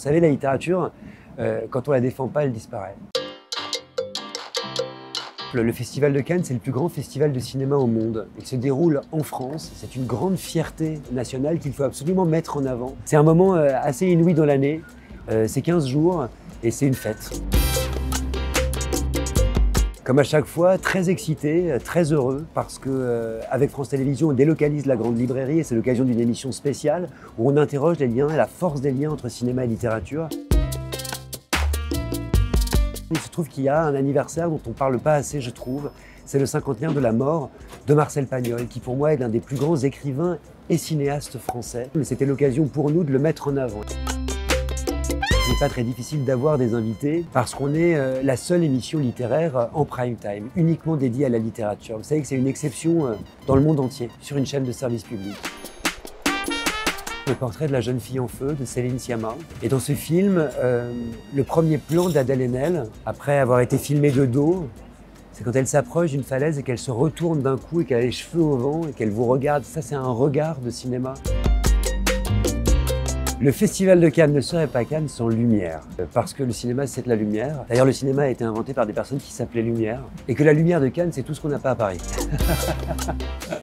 savez, la littérature, quand on la défend pas, elle disparaît. Le Festival de Cannes, c'est le plus grand festival de cinéma au monde. Il se déroule en France. C'est une grande fierté nationale qu'il faut absolument mettre en avant. C'est un moment assez inouï dans l'année. C'est 15 jours et c'est une fête. Comme à chaque fois, très excité, très heureux, parce qu'avec France Télévisions, on délocalise la Grande Librairie et c'est l'occasion d'une émission spéciale où on interroge les liens et la force des liens entre cinéma et littérature. Il se trouve qu'il y a un anniversaire dont on ne parle pas assez, je trouve. C'est le 50e de la mort de Marcel Pagnol, qui pour moi est l'un des plus grands écrivains et cinéastes français. Mais c'était l'occasion pour nous de le mettre en avant. C'est pas très difficile d'avoir des invités parce qu'on est la seule émission littéraire en prime time, uniquement dédiée à la littérature. Vous savez que c'est une exception dans le monde entier, sur une chaîne de service public. Le portrait de la jeune fille en feu de Céline Sciamma. Et dans ce film, le premier plan d'Adèle Haenel, après avoir été filmé de dos, c'est quand elle s'approche d'une falaise et qu'elle se retourne d'un coup et qu'elle a les cheveux au vent et qu'elle vous regarde. Ça, c'est un regard de cinéma. Le Festival de Cannes ne serait pas Cannes sans lumière, parce que le cinéma, c'est de la lumière. D'ailleurs, le cinéma a été inventé par des personnes qui s'appelaient Lumière, et que la lumière de Cannes, c'est tout ce qu'on n'a pas à Paris.